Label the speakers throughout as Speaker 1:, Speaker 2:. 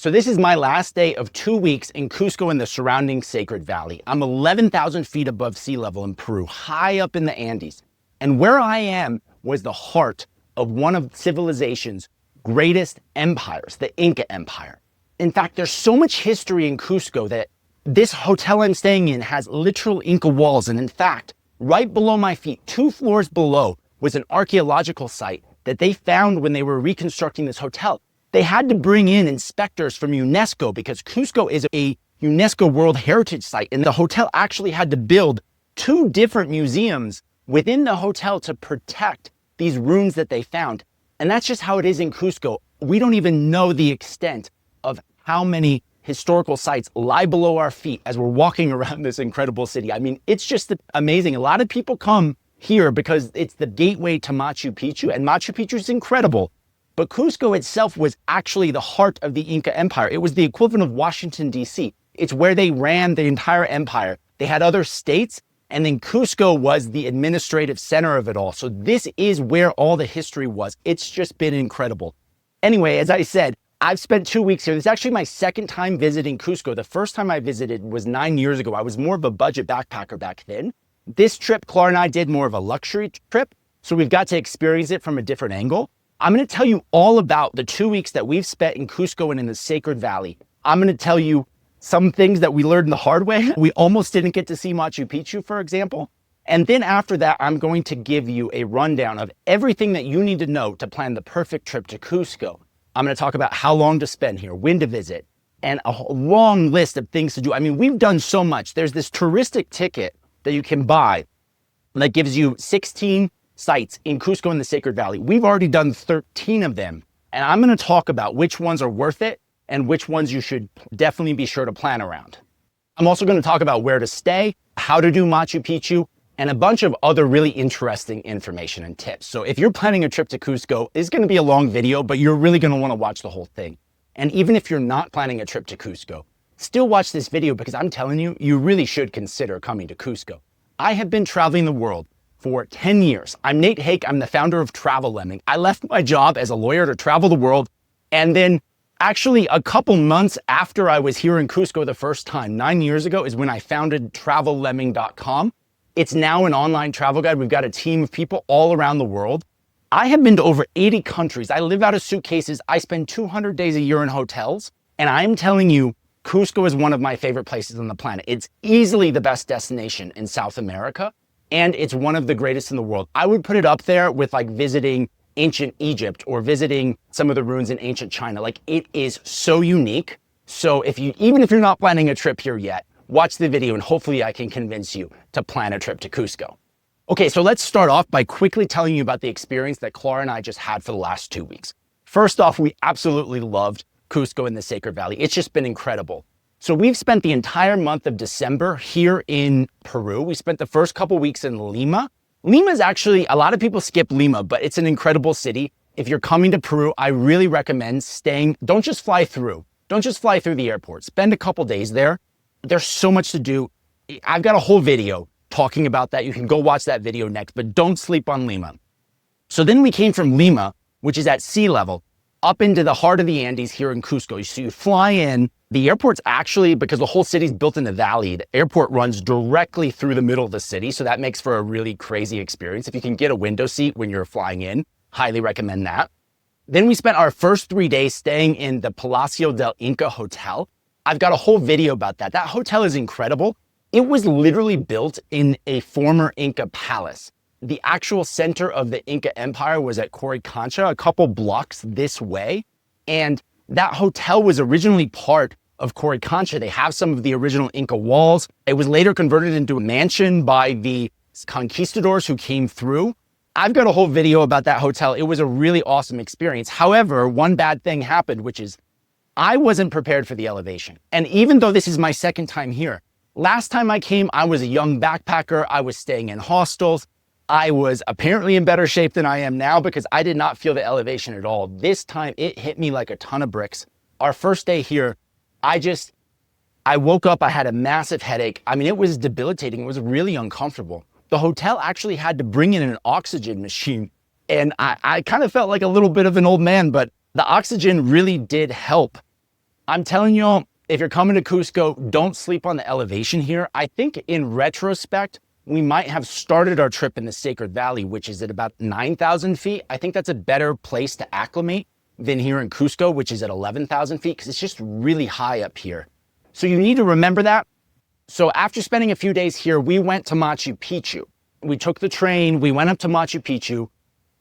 Speaker 1: So this is my last day of 2 weeks in Cusco and the surrounding Sacred Valley. I'm 11,000 feet above sea level in Peru, high up in the Andes. And where I am was the heart of one of civilization's greatest empires, the Inca Empire. In fact, there's so much history in Cusco that this hotel I'm staying in has literal Inca walls. And in fact, right below my feet, 2 floors below, was an archaeological site that they found when they were reconstructing this hotel. They had to bring in inspectors from UNESCO because Cusco is a UNESCO World Heritage Site, and the hotel actually had to build 2 different museums within the hotel to protect these ruins that they found. And that's just how it is in Cusco. We don't even know the extent of how many historical sites lie below our feet as we're walking around this incredible city. I mean, it's just amazing. A lot of people come here because it's the gateway to Machu Picchu, and Machu Picchu is incredible. But Cusco itself was actually the heart of the Inca Empire. It was the equivalent of Washington, D.C. It's where they ran the entire empire. They had other states, and then Cusco was the administrative center of it all. So this is where all the history was. It's just been incredible. Anyway, as I said, I've spent 2 weeks here. This is actually my second time visiting Cusco. The first time I visited was 9 years ago. I was more of a budget backpacker back then. This trip, Clara and I did more of a luxury trip, so we've got to experience it from a different angle. I'm going to tell you all about the 2 weeks that we've spent in Cusco and in the Sacred Valley. I'm going to tell you some things that we learned the hard way. We almost didn't get to see Machu Picchu, for example. And then after that, I'm going to give you a rundown of everything that you need to know to plan the perfect trip to Cusco. I'm going to talk about how long to spend here, when to visit, and a long list of things to do. I mean, we've done so much. There's this touristic ticket that you can buy that gives you 16 sites in Cusco and the Sacred Valley. We've already done 13 of them, and I'm going to talk about which ones are worth it and which ones you should definitely be sure to plan around. I'm also going to talk about where to stay, how to do Machu Picchu, and a bunch of other really interesting information and tips. So if you're planning a trip to Cusco, it's going to be a long video, but you're really going to want to watch the whole thing. And even if you're not planning a trip to Cusco, still watch this video because I'm telling you, you really should consider coming to Cusco. I have been traveling the world for 10 years. I'm Nate Hake. I'm the founder of Travel Lemming. I left my job as a lawyer to travel the world. And then actually a couple months after I was here in Cusco the first time, 9 years ago, is when I founded travellemming.com. It's now an online travel guide. We've got a team of people all around the world. I have been to over 80 countries. I live out of suitcases. I spend 200 days a year in hotels. And I'm telling you, Cusco is one of my favorite places on the planet. It's easily the best destination in South America. And it's one of the greatest in the world. I would put it up there with like visiting ancient Egypt or visiting some of the ruins in ancient China. Like, it is so unique. So even if you're not planning a trip here yet, watch the video and hopefully I can convince you to plan a trip to Cusco. Okay, so let's start off by quickly telling you about the experience that Clara and I just had for the last 2 weeks. First off, we absolutely loved Cusco in the Sacred Valley. It's just been incredible. So we've spent the entire month of December here in Peru. We spent the first couple weeks in Lima. Lima is actually, a lot of people skip Lima, but it's an incredible city. If you're coming to Peru, I really recommend staying. Don't just fly through. Don't just fly through the airport. Spend a couple days there. There's so much to do. I've got a whole video talking about that. You can go watch that video next, but don't sleep on Lima. So then we came from Lima, which is at sea level, up into the heart of the Andes here in Cusco. So you fly in. The airport's actually, because the whole city's built in a valley, the airport runs directly through the middle of the city. So that makes for a really crazy experience. If you can get a window seat when you're flying in, highly recommend that. Then we spent our first 3 days staying in the Palacio del Inca Hotel. I've got a whole video about that. That hotel is incredible. It was literally built in a former Inca palace. The actual center of the Inca Empire was at Coricancha, a couple blocks this way. And that hotel was originally part of Coricancha. They have some of the original Inca walls. It was later converted into a mansion by the conquistadors who came through. I've got a whole video about that hotel. It was a really awesome experience. However, one bad thing happened, which is I wasn't prepared for the elevation. And even though this is my second time here, last time I came, I was a young backpacker. I was staying in hostels. I was apparently in better shape than I am now because I did not feel the elevation at all. This time it hit me like a ton of bricks. Our first day here, I woke up, I had a massive headache. I mean, it was debilitating. It was really uncomfortable. The hotel actually had to bring in an oxygen machine. And I kind of felt like a little bit of an old man, but the oxygen really did help I'm telling y'all, if you're coming to Cusco, don't sleep on the elevation here. I think in retrospect, we might have started our trip in the Sacred Valley, which is at about 9,000 feet. I think that's a better place to acclimate than here in Cusco, which is at 11,000 feet, because it's just really high up here. So you need to remember that. So after spending a few days here, we went to Machu Picchu. We took the train, we went up to Machu Picchu.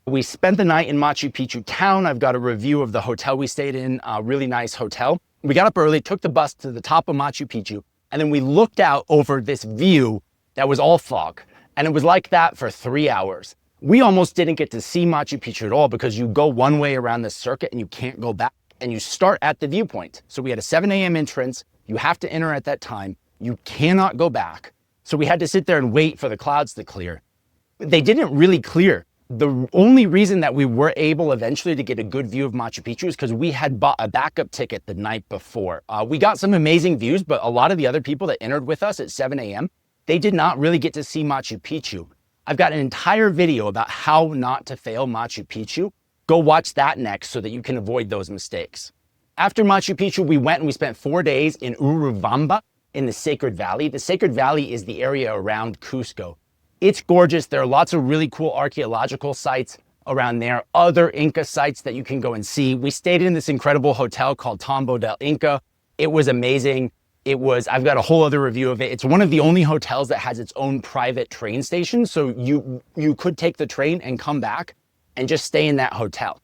Speaker 1: We spent the night in Machu Picchu town. I've got a review of the hotel we stayed in, a really nice hotel. We got up early, took the bus to the top of Machu Picchu, and then we looked out over this view that was all fog. And it was like that for 3 hours. We almost didn't get to see Machu Picchu at all because you go one way around the circuit and you can't go back, and you start at the viewpoint. So we had a 7 a.m. entrance. You have to enter at that time. You cannot go back. So we had to sit there and wait for the clouds to clear. They didn't really clear. The only reason that we were able eventually to get a good view of Machu Picchu is because we had bought a backup ticket the night before. We got some amazing views, but a lot of the other people that entered with us at 7 a.m., they did not really get to see Machu Picchu. I've got an entire video about how not to fail Machu Picchu. Go watch that next so that you can avoid those mistakes. After Machu Picchu, we went and we spent 4 days in Urubamba in the Sacred Valley. The Sacred Valley is the area around Cusco. It's gorgeous. There are lots of really cool archaeological sites around there, other Inca sites that you can go and see. We stayed in this incredible hotel called Tombo del Inca. It was amazing. I've got a whole other review of it. It's one of the only hotels that has its own private train station. So you could take the train and come back and just stay in that hotel.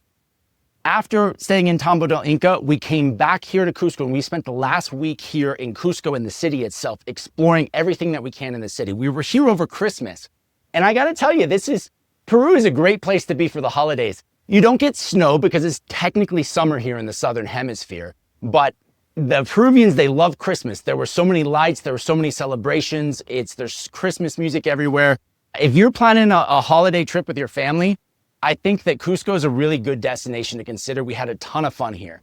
Speaker 1: After staying in Tombo del Inca, we came back here to Cusco, and we spent the last week here in Cusco in the city itself, exploring everything that we can in the city. We were here over Christmas. And I gotta tell you, Peru is a great place to be for the holidays. You don't get snow because it's technically summer here in the Southern Hemisphere, but the Peruvians, they love Christmas. There were so many lights, there were so many celebrations. There's Christmas music everywhere. If you're planning a holiday trip with your family, I think that Cusco is a really good destination to consider. We had a ton of fun here.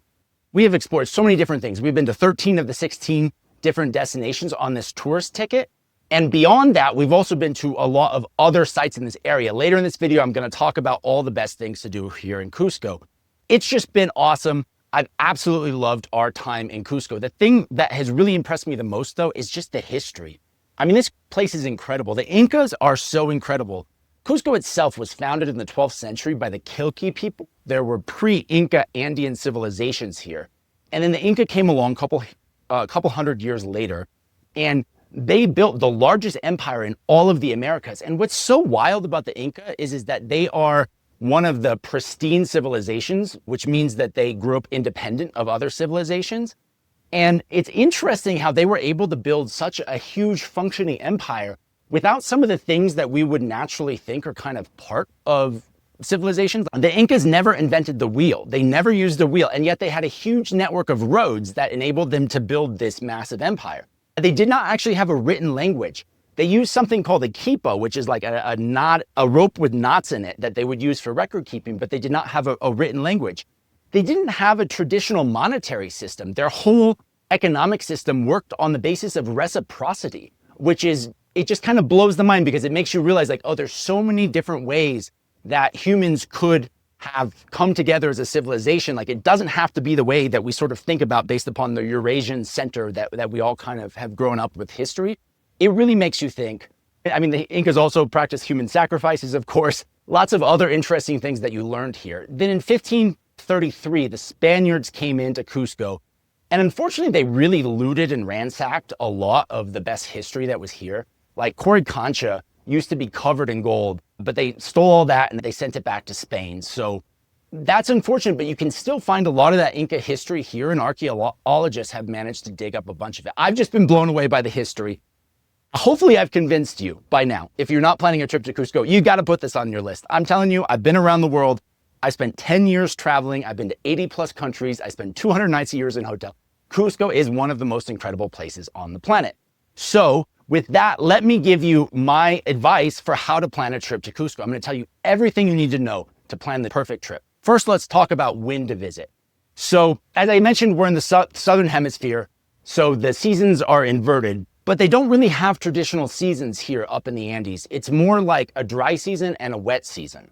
Speaker 1: We have explored so many different things. We've been to 13 of the 16 different destinations on this tourist ticket. And beyond that, we've also been to a lot of other sites in this area. Later in this video, I'm gonna talk about all the best things to do here in Cusco. It's just been awesome. I've absolutely loved our time in Cusco. The thing that has really impressed me the most, though, is just the history. I mean, this place is incredible. The Incas are so incredible. Cusco itself was founded in the 12th century by the Quilchi people. There were pre-Inca Andean civilizations here. And then the Inca came along a couple hundred years later, and they built the largest empire in all of the Americas. And what's so wild about the Inca is that they are one of the pristine civilizations, which means that they grew up independent of other civilizations. And it's interesting how they were able to build such a huge functioning empire without some of the things that we would naturally think are kind of part of civilizations. The Incas never invented the wheel. They never used a wheel, and yet they had a huge network of roads that enabled them to build this massive empire. They did not actually have a written language. They used something called a quipo, which is like a rope with knots in it that they would use for record keeping, but they did not have a written language. They didn't have a traditional monetary system. Their whole economic system worked on the basis of reciprocity, it just kind of blows the mind because it makes you realize like, oh, there's so many different ways that humans could have come together as a civilization. Like, it doesn't have to be the way that we sort of think about based upon the Eurasian center that we all kind of have grown up with history. It really makes you think. I mean, the Incas also practiced human sacrifices, of course, lots of other interesting things that you learned here. Then in 1533, the Spaniards came into Cusco, and unfortunately, they really looted and ransacked a lot of the best history that was here. Like Coricancha used to be covered in gold, but they stole all that and they sent it back to Spain. So that's unfortunate, but you can still find a lot of that Inca history here, and archaeologists have managed to dig up a bunch of it. I've just been blown away by the history. Hopefully I've convinced you by now. If you're not planning a trip to Cusco, you got to put this on your list. I'm telling you, I've been around the world. I spent 10 years traveling. I've been to 80 plus countries. I spent 200 nights a year in hotel. Cusco is one of the most incredible places on the planet. So with that, let me give you my advice for how to plan a trip to Cusco. I'm going to tell you everything you need to know to plan the perfect trip. First, let's talk about when to visit. So as I mentioned, we're in the Southern Hemisphere, so the seasons are inverted, but they don't really have traditional seasons here up in the Andes. It's more like a dry season and a wet season.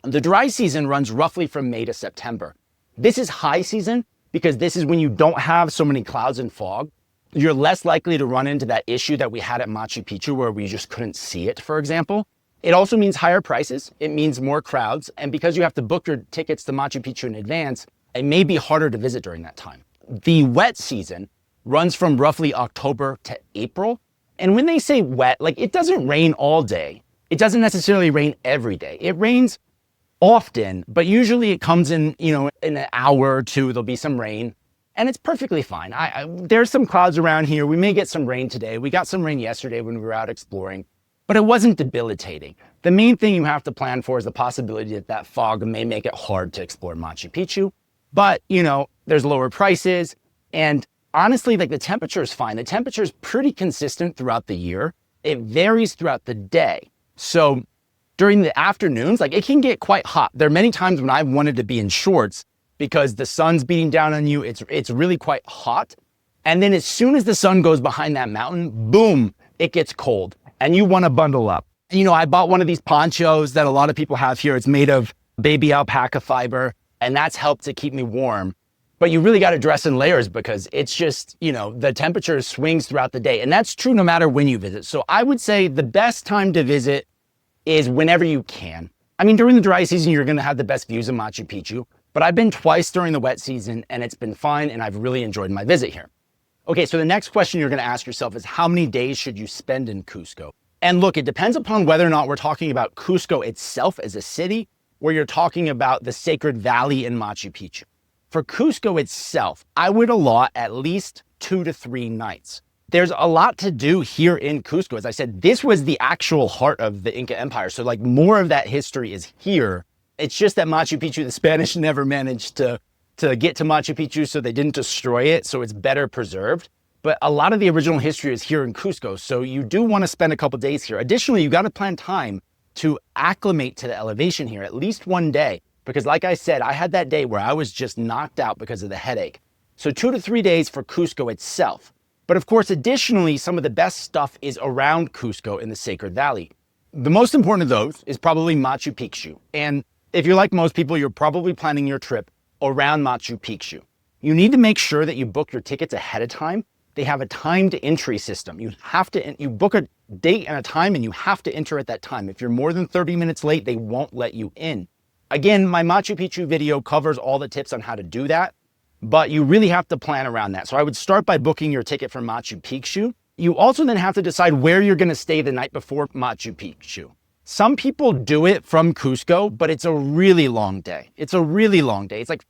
Speaker 1: The dry season runs roughly from May to September. This is high season because this is when you don't have so many clouds and fog. You're less likely to run into that issue that we had at Machu Picchu where we just couldn't see it, for example. It also means higher prices. It means more crowds. And because you have to book your tickets to Machu Picchu in advance, it may be harder to visit during that time. The wet season runs from roughly October to April. And when they say wet, like it doesn't rain all day. It doesn't necessarily rain every day. It rains often, but usually it comes in, in an hour or two, there'll be some rain. And it's perfectly fine. There's some clouds around here. We may get some rain today. We got some rain yesterday when we were out exploring, but it wasn't debilitating. The main thing you have to plan for is the possibility that that fog may make it hard to explore Machu Picchu. But, there's lower prices. And honestly, like the temperature is fine. The temperature is pretty consistent throughout the year. It varies throughout the day. So during the afternoons, like it can get quite hot. There are many times when I've wanted to be in shorts because the sun's beating down on you. It's really quite hot. And then as soon as the sun goes behind that mountain, boom, it gets cold and you want to bundle up. I bought one of these ponchos that a lot of people have here. It's made of baby alpaca fiber, and that's helped to keep me warm. But you really got to dress in layers because it's just, the temperature swings throughout the day. And that's true no matter when you visit. So I would say the best time to visit is whenever you can. During the dry season, you're going to have the best views of Machu Picchu. But I've been twice during the wet season and it's been fine and I've really enjoyed my visit here. Okay, so the next question you're gonna ask yourself is how many days should you spend in Cusco? And look, it depends upon whether or not we're talking about Cusco itself as a city or you're talking about the sacred valley in Machu Picchu. For Cusco itself, I would allot at least 2 to 3 nights. There's a lot to do here in Cusco. As I said, this was the actual heart of the Inca Empire. So like more of that history is here. It's just that Machu Picchu, the Spanish never managed to get to Machu Picchu, so they didn't destroy it, so it's better preserved. But a lot of the original history is here in Cusco, so you do want to spend a couple days here. Additionally, you got to plan time to acclimate to the elevation here, at least one day. Because like I said, I had that day where I was just knocked out because of the headache. So 2 to 3 days for Cusco itself. But of course, additionally, some of the best stuff is around Cusco in the Sacred Valley. The most important of those is probably Machu Picchu. And if you're like most people, you're probably planning your trip around Machu Picchu. You need to make sure that you book your tickets ahead of time. They have a timed entry system. You book a date and a time and you have to enter at that time. If you're more than 30 minutes late, they won't let you in. Again, my Machu Picchu video covers all the tips on how to do that, but you really have to plan around that. So I would start by booking your ticket for Machu Picchu. You also then have to decide where you're gonna stay the night before Machu Picchu. Some people do it from Cusco, but it's a really long day. It's like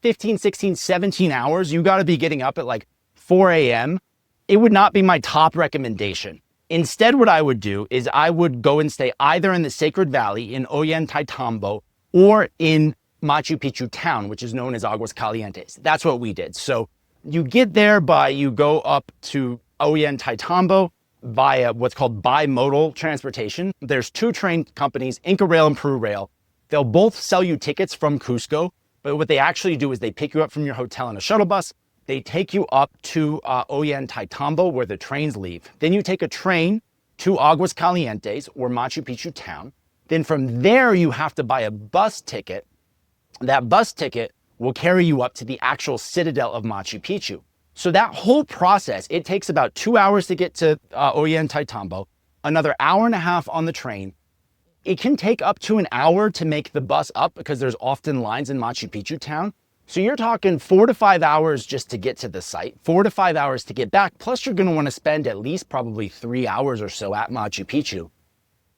Speaker 1: 15, 16, 17 hours. You got to be getting up at like 4 a.m. It would not be my top recommendation. Instead, what I would do is I would go and stay either in the Sacred Valley in Ollantaytambo or in Machu Picchu town, which is known as Aguas Calientes. That's what we did. So you get there you go up to Ollantaytambo via what's called bimodal transportation. There's 2 train companies, Inca Rail and Peru Rail. They'll both sell you tickets from Cusco, but what they actually do is they pick you up from your hotel in a shuttle bus. They take you up to Ollantaytambo where the trains leave. Then you take a train to Aguas Calientes or Machu Picchu town. Then from there, you have to buy a bus ticket. That bus ticket will carry you up to the actual citadel of Machu Picchu. So that whole process, it takes about 2 hours to get to Ollantaytambo, another hour and a half on the train. It can take up to an hour to make the bus up because there's often lines in Machu Picchu town. So you're talking 4 to 5 hours just to get to the site, 4 to 5 hours to get back. Plus you're going to want to spend at least probably 3 hours or so at Machu Picchu.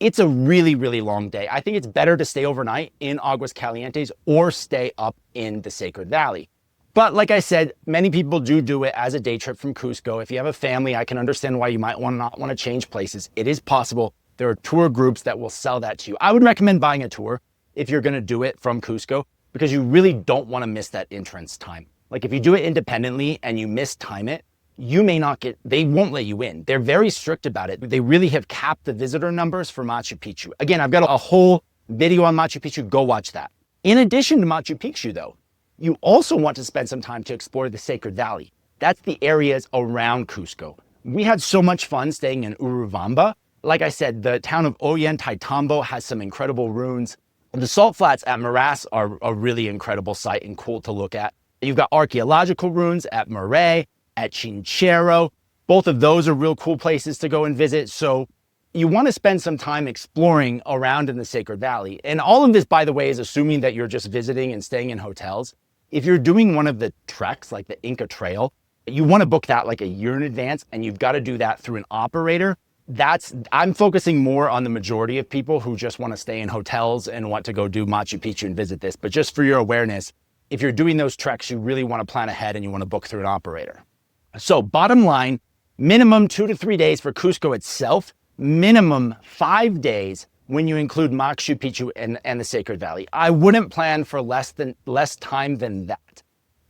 Speaker 1: It's a really, really long day. I think it's better to stay overnight in Aguas Calientes or stay up in the Sacred Valley. But like I said, many people do it as a day trip from Cusco. If you have a family, I can understand why you might not want to change places. It is possible. There are tour groups that will sell that to you. I would recommend buying a tour if you're going to do it from Cusco because you really don't want to miss that entrance time. Like if you do it independently and you mistime it, they won't let you in. They're very strict about it. They really have capped the visitor numbers for Machu Picchu. Again, I've got a whole video on Machu Picchu. Go watch that. In addition to Machu Picchu though, you also want to spend some time to explore the Sacred Valley. That's the areas around Cusco. We had so much fun staying in Urubamba. Like I said, the town of Ollantaytambo has some incredible ruins. The salt flats at Maras are a really incredible sight and cool to look at. You've got archaeological ruins at Marais, at Chinchero. Both of those are real cool places to go and visit. So you want to spend some time exploring around in the Sacred Valley. And all of this, by the way, is assuming that you're just visiting and staying in hotels. If you're doing one of the treks, like the Inca Trail, you want to book that like a year in advance, and you've got to do that through an operator. I'm focusing more on the majority of people who just want to stay in hotels and want to go do Machu Picchu and visit this. But just for your awareness, if you're doing those treks, you really want to plan ahead and you want to book through an operator. So bottom line, minimum 2 to 3 days for Cusco itself, minimum 5 days when you include Machu Picchu and the Sacred Valley. I wouldn't plan for less time than that.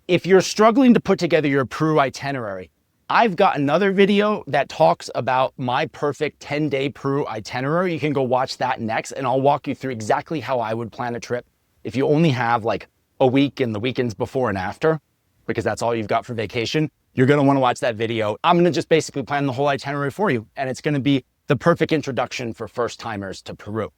Speaker 1: If you're struggling to put together your Peru itinerary, I've got another video that talks about my perfect 10-day Peru itinerary. You can go watch that next, and I'll walk you through exactly how I would plan a trip if you only have like a week and the weekends before and after, because that's all you've got for vacation. You're going to want to watch that video. I'm going to just basically plan the whole itinerary for you, and it's going to be the perfect introduction for first-timers to Peru.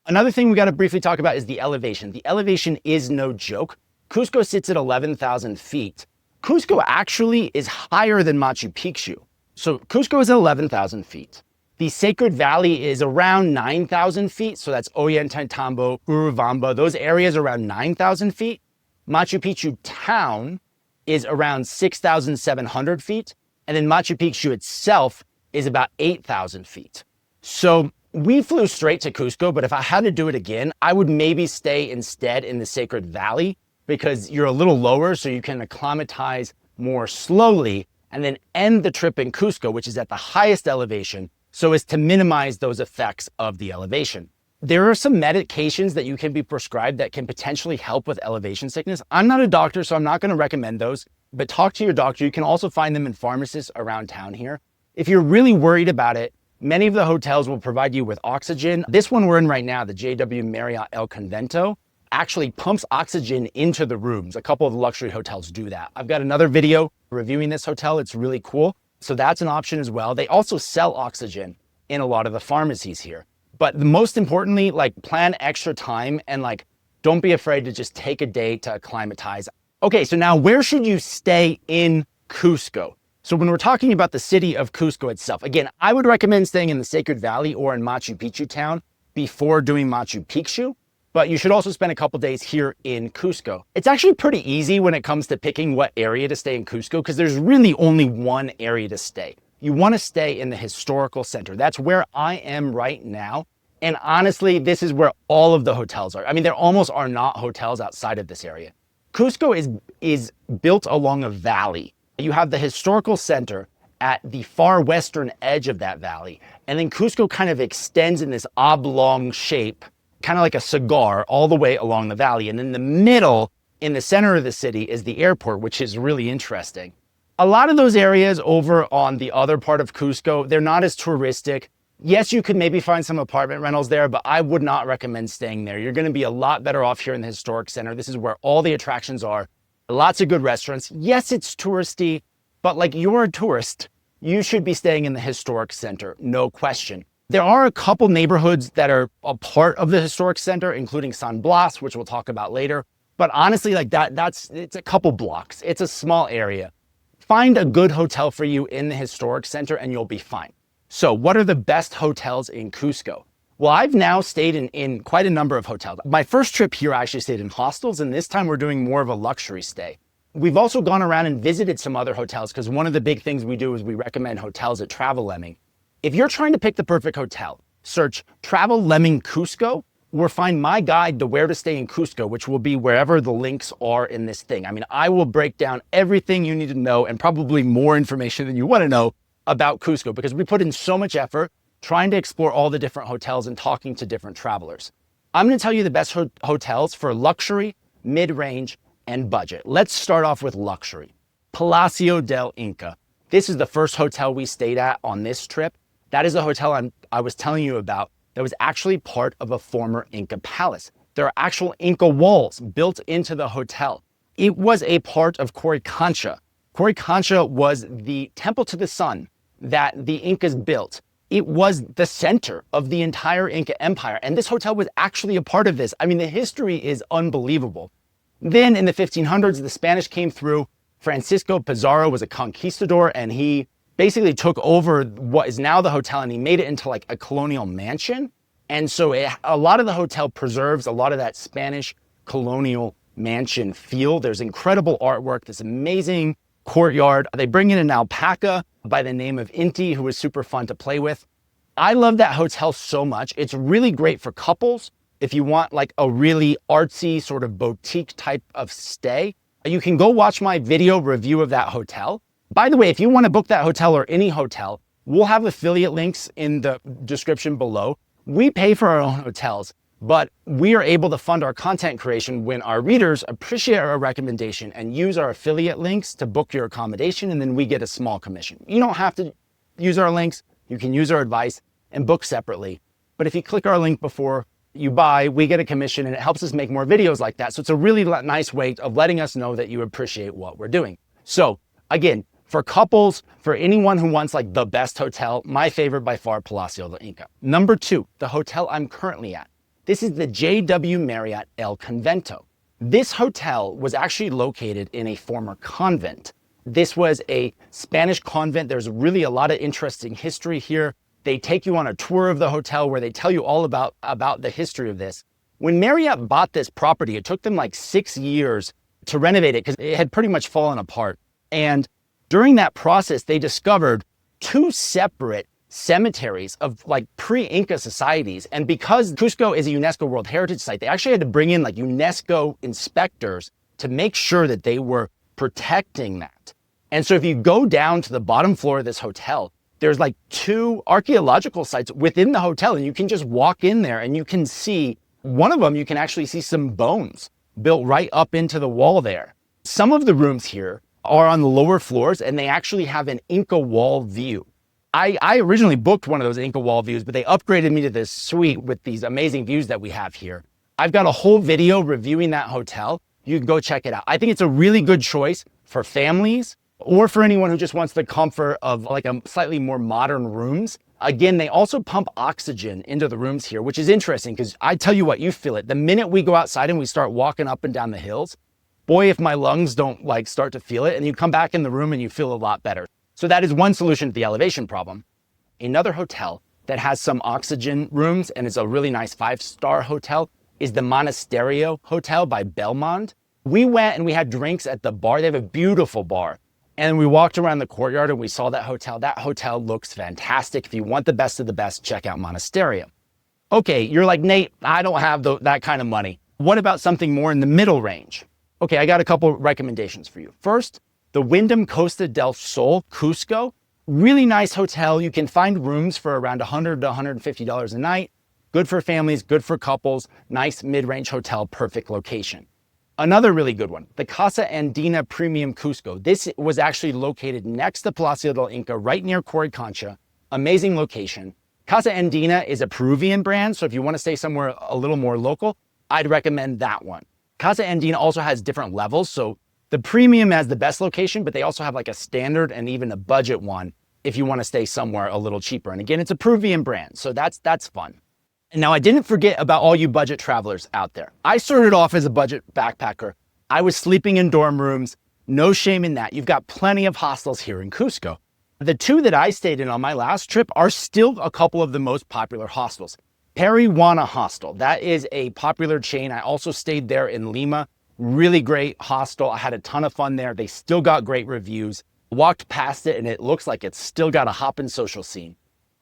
Speaker 1: Another thing we got to briefly talk about is the elevation. The elevation is no joke. Cusco sits at 11,000 feet. Cusco actually is higher than Machu Picchu. So Cusco is at 11,000 feet. The Sacred Valley is around 9,000 feet. So that's Ollantaytambo, Urubamba, those areas around 9,000 feet. Machu Picchu town is around 6,700 feet. And then Machu Picchu itself is about 8,000 feet. So we flew straight to Cusco, but if I had to do it again, I would maybe stay instead in the Sacred Valley, because you're a little lower, so you can acclimatize more slowly and then end the trip in Cusco, which is at the highest elevation, so as to minimize those effects of the elevation. There are some medications that you can be prescribed that can potentially help with elevation sickness. I'm not a doctor, so I'm not going to recommend those, but talk to your doctor. You can also find them in pharmacists around town here. If you're really worried about it, many of the hotels will provide you with oxygen. This one we're in right now, the JW Marriott El Convento, actually pumps oxygen into the rooms. A couple of luxury hotels do that. I've got another video reviewing this hotel. It's really cool. So that's an option as well. They also sell oxygen in a lot of the pharmacies here. But most importantly, like, plan extra time and like, don't be afraid to just take a day to acclimatize. Okay, so now where should you stay in Cusco? So when we're talking about the city of Cusco itself, again, I would recommend staying in the Sacred Valley or in Machu Picchu town before doing Machu Picchu. But you should also spend a couple days here in Cusco. It's actually pretty easy when it comes to picking what area to stay in Cusco, because there's really only one area to stay. You want to stay in the historical center. That's where I am right now. And honestly, this is where all of the hotels are. I mean, there almost are not hotels outside of this area. Cusco is built along a valley. You have the historical center at the far western edge of that valley. And then Cusco kind of extends in this oblong shape, kind of like a cigar, all the way along the valley. And in the middle, in the center of the city, is the airport, which is really interesting. A lot of those areas over on the other part of Cusco, they're not as touristic. Yes, you could maybe find some apartment rentals there, but I would not recommend staying there. You're going to be a lot better off here in the historic center. This is where all the attractions are. Lots of good restaurants. Yes, it's touristy, but like, you're a tourist, you should be staying in the historic center, no question. There are a couple neighborhoods that are a part of the historic center, including San Blas, which we'll talk about later. But honestly, like, it's a couple blocks. It's a small area. Find a good hotel for you in the historic center and you'll be fine. So what are the best hotels in Cusco? Well, I've now stayed in quite a number of hotels. My first trip here, I actually stayed in hostels, and this time we're doing more of a luxury stay. We've also gone around and visited some other hotels, because one of the big things we do is we recommend hotels at Travel Lemming. If you're trying to pick the perfect hotel, search Travel Lemming Cusco, or find my guide to where to stay in Cusco, which will be wherever the links are in this thing. I mean, I will break down everything you need to know, and probably more information than you want to know about Cusco, because we put in so much effort trying to explore all the different hotels and talking to different travelers. I'm going to tell you the best hotels for luxury, mid-range, and budget. Let's start off with luxury. Palacio del Inca. This is the first hotel we stayed at on this trip. That is the hotel I was telling you about that was actually part of a former Inca palace. There are actual Inca walls built into the hotel. It was a part of Coricancha. Coricancha was the temple to the sun that the Incas built. It was the center of the entire Inca Empire, and this hotel was actually a part of this. I mean, the history is unbelievable. Then in the 1500s, the Spanish came through. Francisco Pizarro was a conquistador, and he basically took over what is now the hotel, and he made it into like a colonial mansion. And so a lot of the hotel preserves a lot of that Spanish colonial mansion feel. There's incredible artwork, this amazing courtyard. They bring in an alpaca by the name of Inti, who was super fun to play with. I love that hotel so much. It's really great for couples. If you want like a really artsy sort of boutique type of stay, you can go watch my video review of that hotel. By the way, if you want to book that hotel or any hotel, we'll have affiliate links in the description below. We pay for our own hotels, but we are able to fund our content creation when our readers appreciate our recommendation and use our affiliate links to book your accommodation, and then we get a small commission. You don't have to use our links. You can use our advice and book separately. But if you click our link before you buy, we get a commission, and it helps us make more videos like that. So it's a really nice way of letting us know that you appreciate what we're doing. So again, for couples, for anyone who wants like the best hotel, my favorite by far, Palacio del Inca. Number 2, the hotel I'm currently at. This is the JW Marriott El Convento. This hotel was actually located in a former convent. This was a Spanish convent. There's really a lot of interesting history here. They take you on a tour of the hotel where they tell you all about the history of this. When Marriott bought this property, it took them like 6 years to renovate it because it had pretty much fallen apart. And during that process, they discovered 2 separate cemeteries of like pre-Inca societies. And because Cusco is a UNESCO World Heritage Site, they actually had to bring in like UNESCO inspectors to make sure that they were protecting that. And so if you go down to the bottom floor of this hotel, there's like 2 archaeological sites within the hotel, and you can just walk in there and you can see, one of them, you can actually see some bones built right up into the wall there. Some of the rooms here are on the lower floors, and they actually have an Inca wall view. I originally booked one of those Inca wall views, but they upgraded me to this suite with these amazing views that we have here. I've got a whole video reviewing that hotel. You can go check it out. I think it's a really good choice for families or for anyone who just wants the comfort of like a slightly more modern rooms. Again, they also pump oxygen into the rooms here, which is interesting because I tell you what, you feel it. The minute we go outside and we start walking up and down the hills, boy, if my lungs don't like start to feel it, and you come back in the room and you feel a lot better. So that is one solution to the elevation problem. Another hotel that has some oxygen rooms and is a really nice 5-star hotel is the Monasterio Hotel by Belmond. We went and we had drinks at the bar. They have a beautiful bar. And we walked around the courtyard and we saw that hotel. That hotel looks fantastic. If you want the best of the best, check out Monasterio. Okay, you're like, Nate, I don't have that kind of money. What about something more in the middle range? Okay, I got a couple recommendations for you. First, the Wyndham Costa del Sol, Cusco. Really nice hotel. You can find rooms for around $100 to $150 a night. Good for families, good for couples. Nice mid-range hotel, perfect location. Another really good one, the Casa Andina Premium Cusco. This was actually located next to Palacio del Inca, right near Coricancha. Amazing location. Casa Andina is a Peruvian brand, so if you want to stay somewhere a little more local, I'd recommend that one. Casa Andina also has different levels, so the premium has the best location, but they also have like a standard and even a budget one if you want to stay somewhere a little cheaper. And again, it's a Peruvian brand, so that's fun. And now I didn't forget about all you budget travelers out there. I started off as a budget backpacker. I was sleeping in dorm rooms. No shame in that. You've got plenty of hostels here in Cusco. The 2 that I stayed in on my last trip are still a couple of the most popular hostels. Perihuana Hostel, that is a popular chain. I also stayed there in Lima. Really great hostel. I had a ton of fun there. They still got great reviews. Walked past it and it looks like it's still got a hoppin' social scene.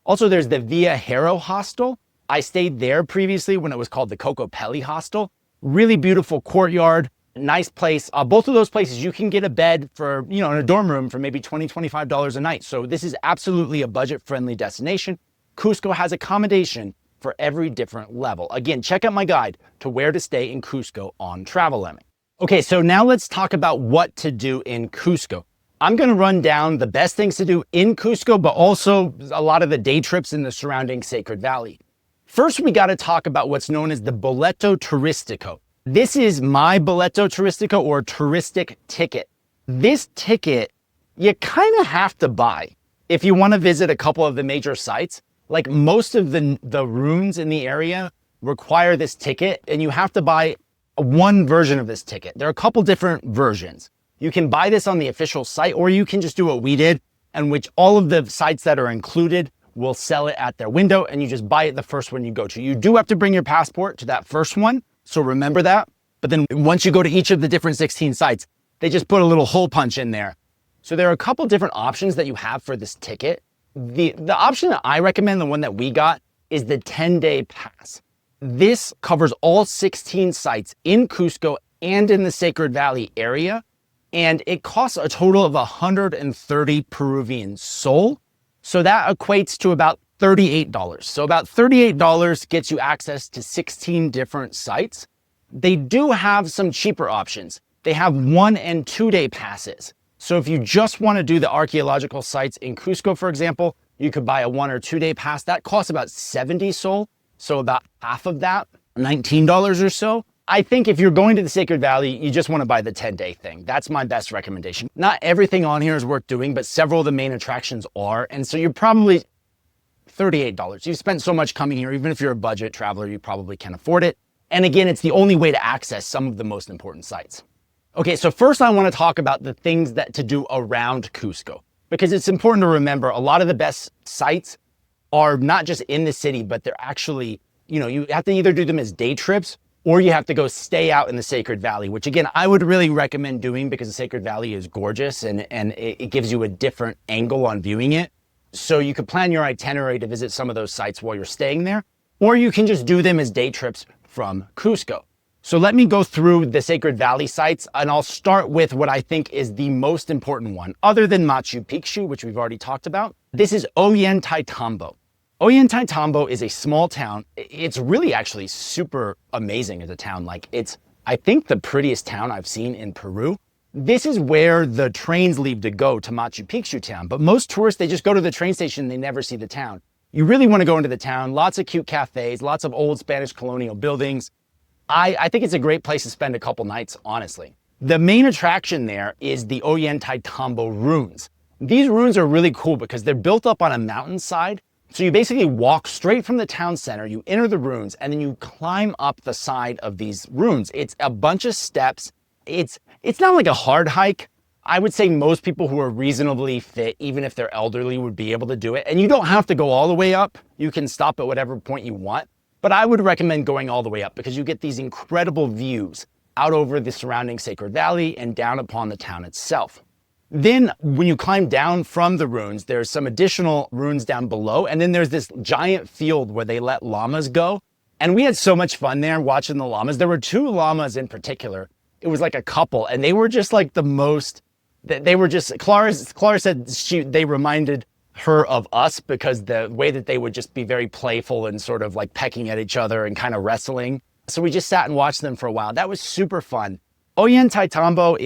Speaker 1: Also, there's the Via Hero Hostel. I stayed there previously when it was called the Cocopelli Hostel. Really beautiful courtyard, nice place. Both of those places, you can get a bed for, in a dorm room for maybe $20, $25 a night. So this is absolutely a budget-friendly destination. Cusco has accommodation for every different level. Again, check out my guide to where to stay in Cusco on Travel Lemming. Okay, so now let's talk about what to do in Cusco. I'm gonna run down the best things to do in Cusco, but also a lot of the day trips in the surrounding Sacred Valley. First, we gotta talk about what's known as the Boleto Turístico. This is my Boleto Turístico or touristic ticket. This ticket, you kind of have to buy if you wanna visit a couple of the major sites. Like most of the ruins in the area require this ticket, and you have to buy one version of this ticket. There are a couple different versions. You can buy this on the official site, or you can just do what we did, and which all of the sites that are included will sell it at their window, and you just buy it the first one you go to. You do have to bring your passport to that first one, so remember that. But then once you go to each of the different 16 sites, they just put a little hole punch in there. So there are a couple different options that you have for this ticket. The option that I recommend, the one that we got, is the 10-day pass. This covers all 16 sites in Cusco and in the Sacred Valley area, and it costs a total of 130 Peruvian sol. So that equates to about $38. So about $38 gets you access to 16 different sites. They do have some cheaper options. They have 1 and 2 day passes. So if you just want to do the archaeological sites in Cusco, for example, you could buy a 1 or 2 day pass. That costs about 70 sol. So about half of that, $19 or so. I think if you're going to the Sacred Valley, you just want to buy the 10-day thing. That's my best recommendation. Not everything on here is worth doing, but several of the main attractions are. And so you're probably $38. You've spent so much coming here, even if you're a budget traveler, you probably can afford it. And again, it's the only way to access some of the most important sites. Okay, so first I want to talk about the things that to do around Cusco, because it's important to remember a lot of the best sites are not just in the city, but they're actually, you have to either do them as day trips or you have to go stay out in the Sacred Valley, which again, I would really recommend doing because the Sacred Valley is gorgeous and it gives you a different angle on viewing it. So you could plan your itinerary to visit some of those sites while you're staying there, or you can just do them as day trips from Cusco. So let me go through the Sacred Valley sites, and I'll start with what I think is the most important one, other than Machu Picchu, which we've already talked about. This is Ollantaytambo. Ollantaytambo is a small town. It's really actually super amazing as a town. It's, I think, the prettiest town I've seen in Peru. This is where the trains leave to go to Machu Picchu town, but most tourists, they just go to the train station and they never see the town. You really want to go into the town, lots of cute cafes, lots of old Spanish colonial buildings. I think it's a great place to spend a couple nights, honestly. The main attraction there is the Ollantaytambo ruins. These ruins are really cool because they're built up on a mountainside. So you basically walk straight from the town center, you enter the ruins, and then you climb up the side of these ruins. It's a bunch of steps. It's not like a hard hike. I would say most people who are reasonably fit, even if they're elderly, would be able to do it. And you don't have to go all the way up. You can stop at whatever point you want. But I would recommend going all the way up because you get these incredible views out over the surrounding Sacred Valley and down upon the town itself. Then when you climb down from the ruins, there's some additional ruins down below. And then there's this giant field where they let llamas go. And we had so much fun there watching the llamas. There were 2 llamas in particular. It was like a couple, and they were just like the most, they were just, Clara said they reminded her of us because the way that they would just be very playful and sort of like pecking at each other and kind of wrestling. So we just sat and watched them for a while. That was super fun. Ollantaytambo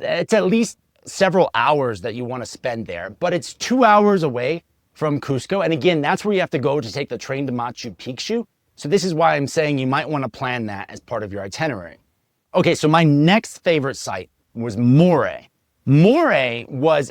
Speaker 1: it's at least several hours that you want to spend there, but it's 2 hours away from Cusco. And again, that's where you have to go to take the train to Machu Picchu. So this is why I'm saying you might want to plan that as part of your itinerary. Okay, so my next favorite site was Moray. Moray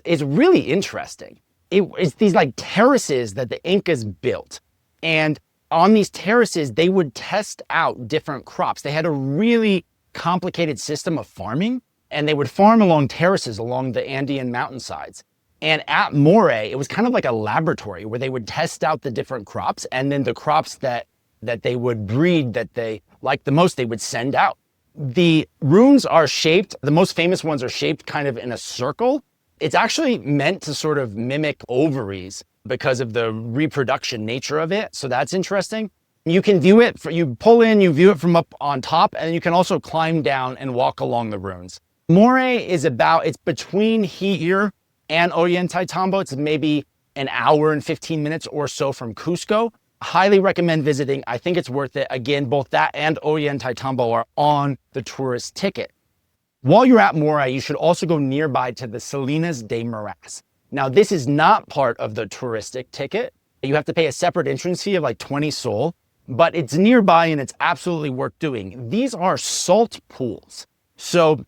Speaker 1: is really interesting. It's these like terraces that the Incas built. And on these terraces, they would test out different crops. They had a really complicated system of farming, and they would farm along terraces along the Andean mountainsides. And at Moray, it was kind of like a laboratory where they would test out the different crops, and then the crops that they would breed that they liked the most, they would send out. The ruins are shaped, the most famous ones are shaped kind of in a circle. It's actually meant to sort of mimic ovaries because of the reproduction nature of it. So that's interesting. You can view it, you pull in, you view it from up on top, and you can also climb down and walk along the ruins. Moray it's between here and Ollantaytambo. It's maybe an hour and 15 minutes or so from Cusco. Highly recommend visiting. I think it's worth it. Again, both that and Ollantaytambo are on the tourist ticket. While you're at Moray, you should also go nearby to the Salinas de Moraes. Now, this is not part of the touristic ticket. You have to pay a separate entrance fee of like 20 sol, but it's nearby and it's absolutely worth doing. These are salt pools. So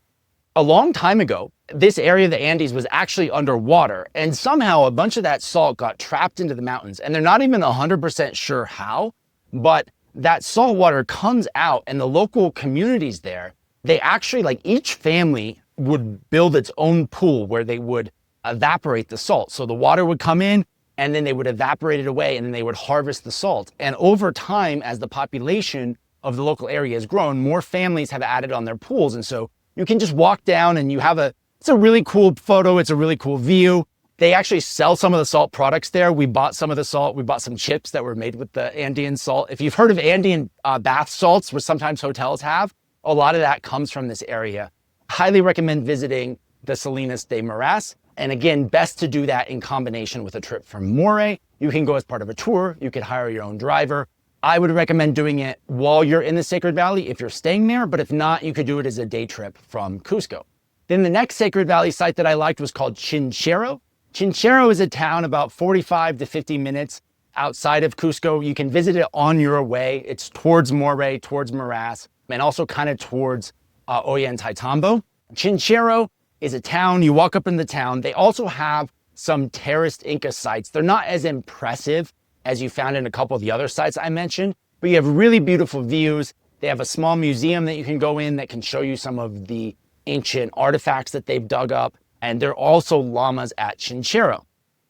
Speaker 1: a long time ago, this area of the Andes was actually underwater, and somehow a bunch of that salt got trapped into the mountains, and they're not even 100% sure how, but that salt water comes out, and the local communities there, they actually, like, each family would build its own pool where they would evaporate the salt. So the water would come in and then they would evaporate it away, and then they would harvest the salt. And over time, as the population of the local area has grown, more families have added on their pools. And so you can just walk down and it's a really cool photo. It's a really cool view. They actually sell some of the salt products there. We bought some of the salt. We bought some chips that were made with the Andean salt. If you've heard of Andean bath salts, which sometimes hotels have, a lot of that comes from this area. Highly recommend visiting the Salinas de Moraes. And again, best to do that in combination with a trip from Moray. You can go as part of a tour. You could hire your own driver. I would recommend doing it while you're in the Sacred Valley if you're staying there, but if not, you could do it as a day trip from Cusco. Then the next Sacred Valley site that I liked was called Chinchero. Chinchero is a town about 45 to 50 minutes outside of Cusco. You can visit it on your way. It's towards Moray, towards Morass, and also kind of towards Ollantaytambo. Chinchero is a town. You walk up in the town. They also have some terraced Inca sites. They're not as impressive as you found in a couple of the other sites I mentioned, but you have really beautiful views. They have a small museum that you can go in that can show you some of the ancient artifacts that they've dug up. And there are also llamas at Chinchero.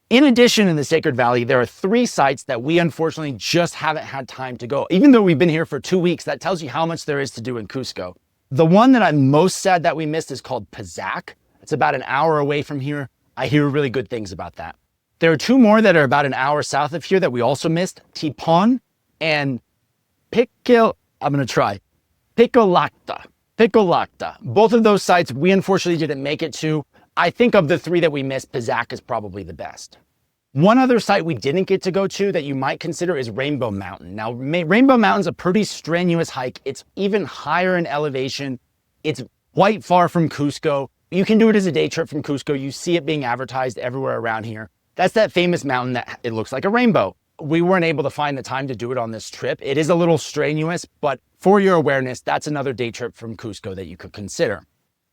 Speaker 1: In addition, in the Sacred Valley, there are 3 sites that we unfortunately just haven't had time to go. Even though we've been here for 2 weeks, that tells you how much there is to do in Cusco. The one that I'm most sad that we missed is called Pazac. It's about an hour away from here. I hear really good things about that. There are 2 more that are about an hour south of here that we also missed, Tipon and Picolacta. Both of those sites we unfortunately didn't make it to. I think of the 3 that we missed, Pazac is probably the best. One other site we didn't get to go to that you might consider is Rainbow Mountain. Now, Rainbow Mountain's a pretty strenuous hike. It's even higher in elevation. It's quite far from Cusco. You can do it as a day trip from Cusco. You see it being advertised everywhere around here. That's that famous mountain that it looks like a rainbow. We weren't able to find the time to do it on this trip. It is a little strenuous, but for your awareness, that's another day trip from Cusco that you could consider.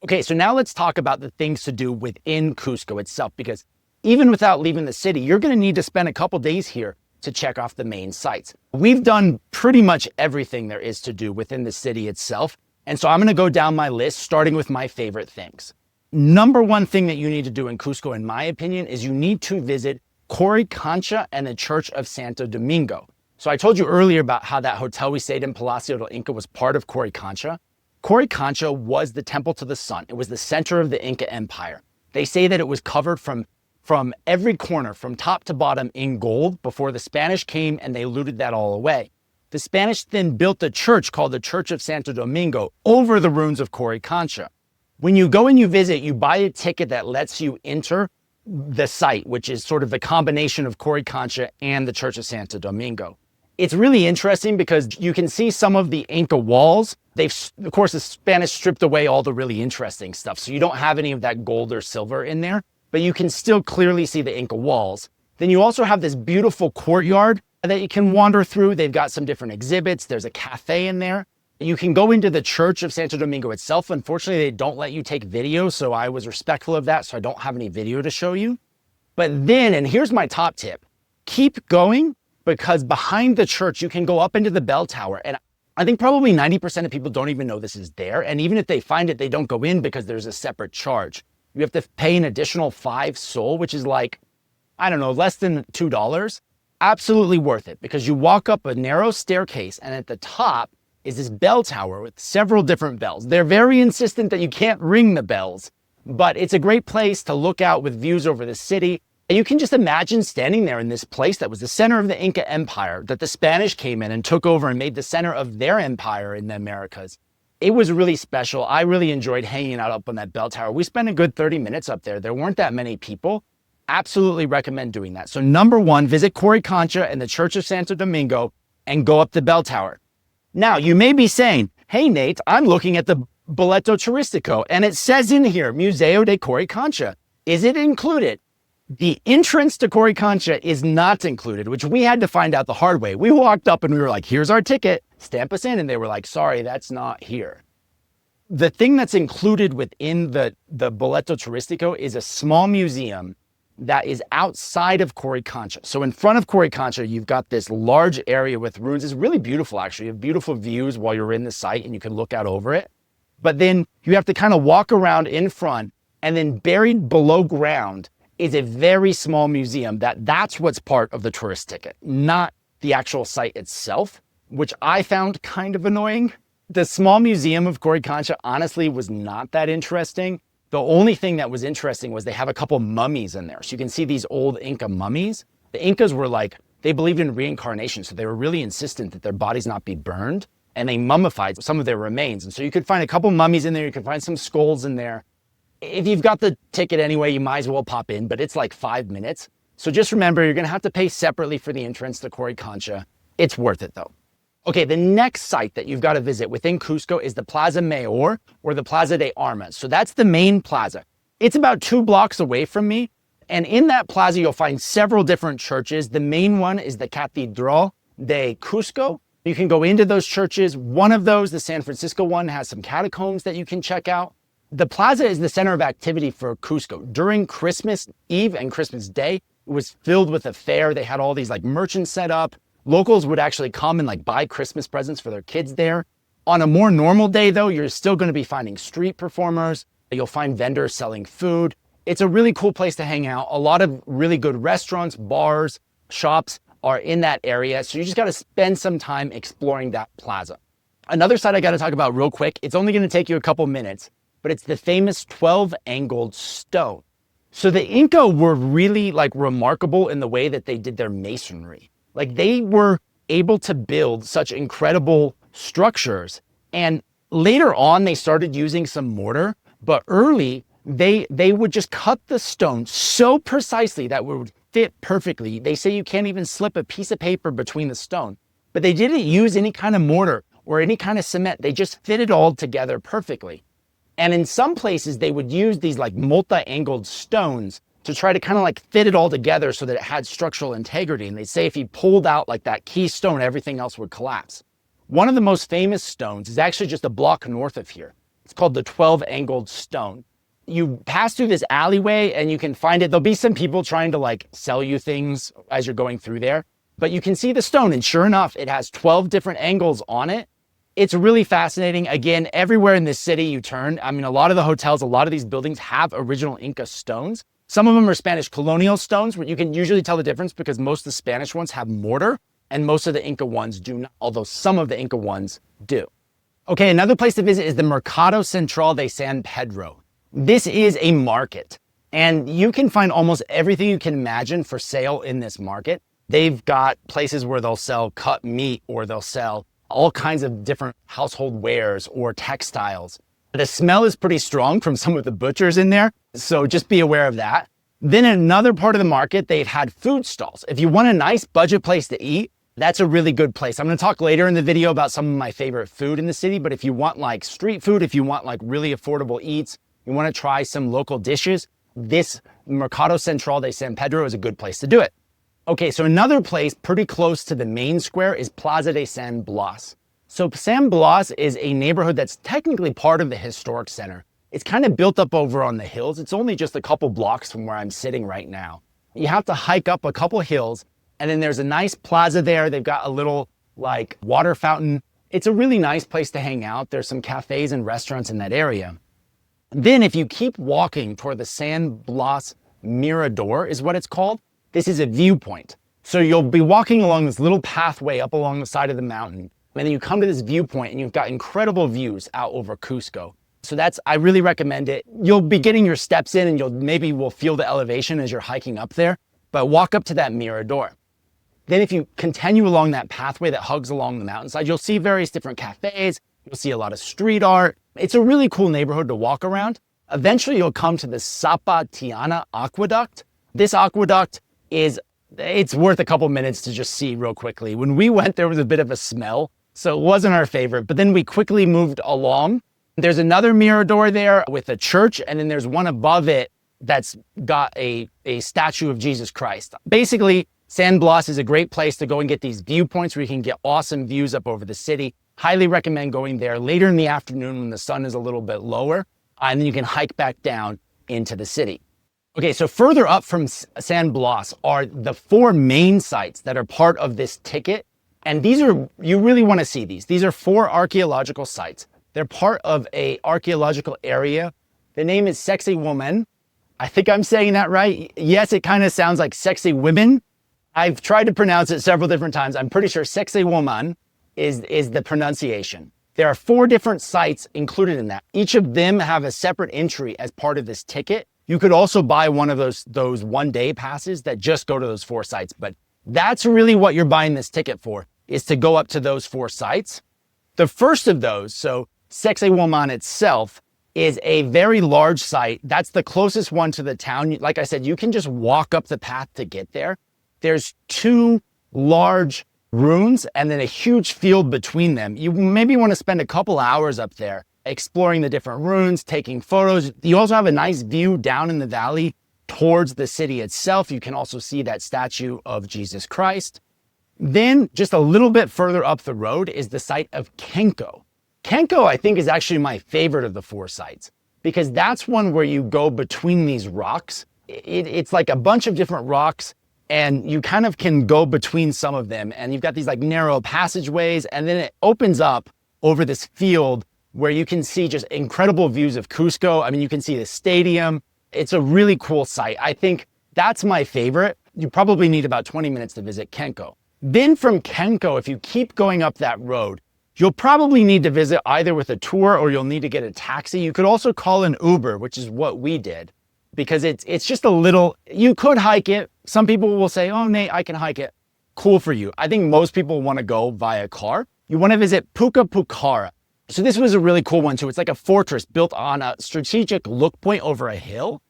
Speaker 1: Okay, so now let's talk about the things to do within Cusco itself, because even without leaving the city, you're going to need to spend a couple days here to check off the main sites. We've done pretty much everything there is to do within the city itself. And so I'm going to go down my list, starting with my favorite things. Number 1 thing that you need to do in Cusco, in my opinion, is you need to visit Coricancha and the Church of Santo Domingo. So I told you earlier about how that hotel we stayed in, Palacio del Inca, was part of Coricancha. Coricancha was the temple to the sun. It was the center of the Inca Empire. They say that it was covered from every corner, from top to bottom, in gold before the Spanish came and they looted that all away. The Spanish then built a church called the Church of Santo Domingo over the ruins of Coricancha. When you go and you visit, you buy a ticket that lets you enter the site, which is sort of the combination of Coricancha and the Church of Santo Domingo. It's really interesting because you can see some of the Inca walls. Of course, the Spanish stripped away all the really interesting stuff, so you don't have any of that gold or silver in there, but you can still clearly see the Inca walls. Then you also have this beautiful courtyard that you can wander through. They've got some different exhibits. There's a cafe in there. You can go into the Church of Santo Domingo itself. Unfortunately, they don't let you take video, so I was respectful of that, so I don't have any video to show you. But then, and here's my top tip, keep going, because behind the church, you can go up into the bell tower. And I think probably 90% of people don't even know this is there. And even if they find it, they don't go in because there's a separate charge. You have to pay an additional 5 sol, which is like, I don't know, less than $2. Absolutely worth it, because you walk up a narrow staircase and at the top is this bell tower with several different bells. They're very insistent that you can't ring the bells, but it's a great place to look out with views over the city. And you can just imagine standing there in this place that was the center of the Inca Empire, that the Spanish came in and took over and made the center of their empire in the Americas. It was really special. I really enjoyed hanging out up on that bell tower. We spent a good 30 minutes up there. There weren't that many people. Absolutely recommend doing that. So number 1, visit Coricancha and the Church of Santo Domingo and go up the bell tower. Now, you may be saying, hey, Nate, I'm looking at the Boleto Turístico, and it says in here, Museo de Coricancha. Is it included? The entrance to Coricancha is not included, which we had to find out the hard way. We walked up and we were like, here's our ticket, stamp us in. And they were like, sorry, that's not here. The thing that's included within the Boleto Turístico is a small museum that is outside of Coricancha. So in front of Coricancha, you've got this large area with ruins. It's really beautiful, actually. You have beautiful views while you're in the site and you can look out over it. But then you have to kind of walk around in front, and then buried below ground is a very small museum that's what's part of the tourist ticket, not the actual site itself, which I found kind of annoying. The small museum of Coricancha honestly was not that interesting. The only thing that was interesting was they have a couple mummies in there. So you can see these old Inca mummies. The Incas were like, they believed in reincarnation. So they were really insistent that their bodies not be burned. And they mummified some of their remains. And so you could find a couple mummies in there. You could find some skulls in there. If you've got the ticket anyway, you might as well pop in, but it's like 5 minutes. So just remember, you're gonna have to pay separately for the entrance to Coricancha. It's worth it though. Okay, the next site that you've got to visit within Cusco is the Plaza Mayor, or the Plaza de Armas. So that's the main plaza. It's about 2 blocks away from me. And in that plaza, you'll find several different churches. The main one is the Catedral de Cusco. You can go into those churches. One of those, the San Francisco one, has some catacombs that you can check out. The plaza is the center of activity for Cusco. During Christmas Eve and Christmas Day, it was filled with a fair. They had all these like merchants set up. Locals would actually come and like buy Christmas presents for their kids there. On a more normal day though, you're still going to be finding street performers. You'll find vendors selling food. It's a really cool place to hang out. A lot of really good restaurants, bars, shops are in that area. So you just got to spend some time exploring that plaza. Another site I got to talk about real quick. It's only going to take you a couple minutes, but it's the famous 12-angled stone. So the Inca were really like remarkable in the way that they did their masonry. Like they were able to build such incredible structures. And later on, they started using some mortar, but early they would just cut the stone so precisely that it would fit perfectly. They say you can't even slip a piece of paper between the stone, but they didn't use any kind of mortar or any kind of cement. They just fit it all together perfectly. And in some places they would use these like multi-angled stones to try to kind of like fit it all together so that it had structural integrity. And they say if you pulled out like that key stone, everything else would collapse. One of the most famous stones is actually just a block north of here. It's called the 12-angled stone. You pass through this alleyway and you can find it. There'll be some people trying to like sell you things as you're going through there, but you can see the stone, and sure enough, it has 12 different angles on it. It's really fascinating. Again, everywhere in this city you turn, I mean, a lot of the hotels, a lot of these buildings have original Inca stones. Some of them are Spanish colonial stones, but you can usually tell the difference because most of the Spanish ones have mortar and most of the Inca ones do not, although some of the Inca ones do. Okay, another place to visit is the Mercado Central de San Pedro. This is a market, and you can find almost everything you can imagine for sale in this market. They've got places where they'll sell cut meat, or they'll sell all kinds of different household wares or textiles. The smell is pretty strong from some of the butchers in there, so just be aware of that. Then in another part of the market, they've had food stalls. If you want a nice budget place to eat, that's a really good place. I'm gonna talk later in the video about some of my favorite food in the city, but if you want like street food, if you want like really affordable eats, you wanna try some local dishes, this Mercado Central de San Pedro is a good place to do it. Okay, so another place pretty close to the main square is Plaza de San Blas. So San Blas is a neighborhood that's technically part of the historic center. It's kind of built up over on the hills. It's only just a couple blocks from where I'm sitting right now. You have to hike up a couple hills, and then there's a nice plaza there. They've got a little like water fountain. It's a really nice place to hang out. There's some cafes and restaurants in that area. Then if you keep walking toward the San Blas Mirador is what it's called, this is a viewpoint. So you'll be walking along this little pathway up along the side of the mountain, and then you come to this viewpoint and you've got incredible views out over Cusco. So I really recommend it. You'll be getting your steps in and maybe will feel the elevation as you're hiking up there, but walk up to that Mirador. Then if you continue along that pathway that hugs along the mountainside, you'll see various different cafes. You'll see a lot of street art. It's a really cool neighborhood to walk around. Eventually you'll come to the Zapatiana Aqueduct. This aqueduct it's worth a couple minutes to just see real quickly. When we went, there was a bit of a smell, so it wasn't our favorite, but then we quickly moved along. There's another mirador there with a church, and then there's one above it that's got a statue of Jesus Christ. Basically, San Blas is a great place to go and get these viewpoints where you can get awesome views up over the city. Highly recommend going there later in the afternoon when the sun is a little bit lower, and then you can hike back down into the city. Okay, so further up from San Blas are the 4 main sites that are part of this ticket. And these are, you really want to see these. These are 4 archaeological sites. They're part of a archaeological area. The name is Sexy Woman. I think I'm saying that right. Yes, it kind of sounds like sexy women. I've tried to pronounce it several different times. I'm pretty sure Sexy Woman is the pronunciation. There are 4 different sites included in that. Each of them have a separate entry as part of this ticket. You could also buy one of those one-day passes that just go to those 4 sites, but that's really what you're buying this ticket for, is to go up to those 4 sites. The first of those, so Sexy Woman itself, is a very large site. That's the closest one to the town. Like I said, you can just walk up the path to get there. There's 2 large ruins and then a huge field between them. You maybe want to spend a couple hours up there exploring the different ruins, taking photos. You also have a nice view down in the valley towards the city itself. You can also see that statue of Jesus Christ. Then just a little bit further up the road is the site of Kenko. Kenko, I think, is actually my favorite of the 4 sites because that's one where you go between these rocks. It's like a bunch of different rocks and you kind of can go between some of them. And you've got these like narrow passageways and then it opens up over this field where you can see just incredible views of Cusco. I mean, you can see the stadium. It's a really cool site. I think that's my favorite. You probably need about 20 minutes to visit Kenko. Then from Kenko, if you keep going up that road, you'll probably need to visit either with a tour or you'll need to get a taxi. You could also call an Uber, which is what we did, because it's just a little, you could hike it. Some people will say, oh, Nate, I can hike it. Cool for you. I think most people want to go via car. You want to visit Puka Pucara. So this was a really cool one too. It's like a fortress built on a strategic look point over a hill.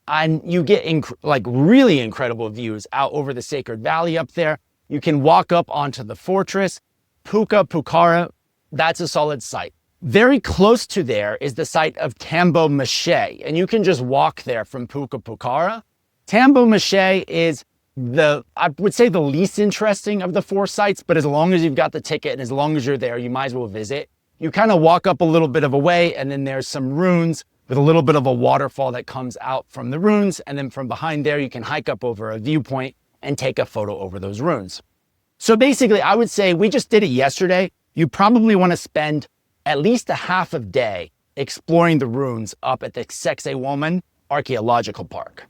Speaker 1: And you get like really incredible views out over the Sacred Valley up there. You can walk up onto the fortress. Puka Pucara, that's a solid site. Very close to there is the site of Tambo Mache, and you can just walk there from Puka Pucara. Tambo Mache is I would say the least interesting of the 4 sites, but as long as you've got the ticket and as long as you're there, you might as well visit. You kind of walk up a little bit of a way and then there's some ruins with a little bit of a waterfall that comes out from the ruins. And then from behind there, you can hike up over a viewpoint and take a photo over those ruins. So basically, I would say we just did it yesterday. You probably want to spend at least a half a day exploring the ruins up at the Sexy Woman Archaeological Park.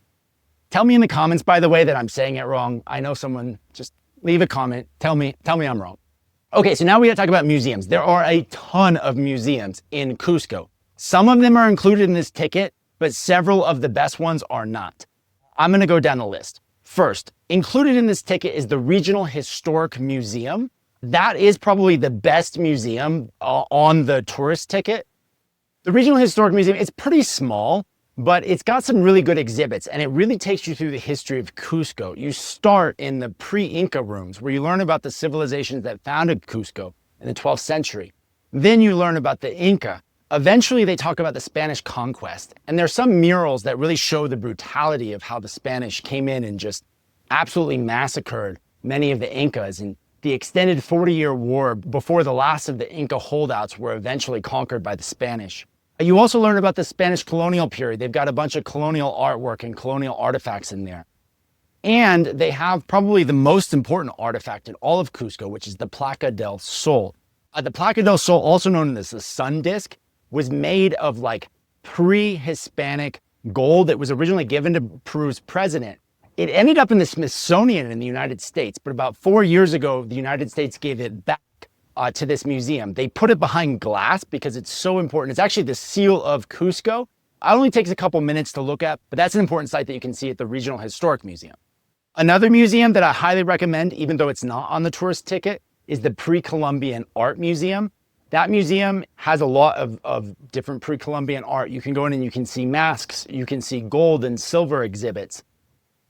Speaker 1: Tell me in the comments, by the way, that I'm saying it wrong. I know someone, just leave a comment. Tell me I'm wrong. Okay, so now we gotta talk about museums. There are a ton of museums in Cusco. Some of them are included in this ticket, but several of the best ones are not. I'm gonna go down the list. First, included in this ticket is the Regional Historic Museum. That is probably the best museum on the tourist ticket. The Regional Historic Museum, it's pretty small, but it's got some really good exhibits and it really takes you through the history of Cusco. You start in the pre-Inca rooms where you learn about the civilizations that founded Cusco in the 12th century. Then you learn about the Inca. Eventually they talk about the Spanish conquest. And there's some murals that really show the brutality of how the Spanish came in and just absolutely massacred many of the Incas and the extended 40-year war before the last of the Inca holdouts were eventually conquered by the Spanish. You also learn about the Spanish colonial period. They've got a bunch of colonial artwork and colonial artifacts in there. And they have probably the most important artifact in all of Cusco, which is the Placa del Sol. The Placa del Sol, also known as the sun disk, was made of like pre-Hispanic gold that was originally given to Peru's president. It ended up in the Smithsonian in the United States, but about 4 years ago, the United States gave it back to this museum. They put it behind glass because it's so important. It's actually the seal of Cusco. It only takes a couple minutes to look at, but that's an important site that you can see at the Regional Historic Museum. Another museum that I highly recommend, even though it's not on the tourist ticket, is the Pre-Columbian Art Museum. That museum has a lot of different pre-Columbian art. You can go in and you can see masks, you can see gold and silver exhibits.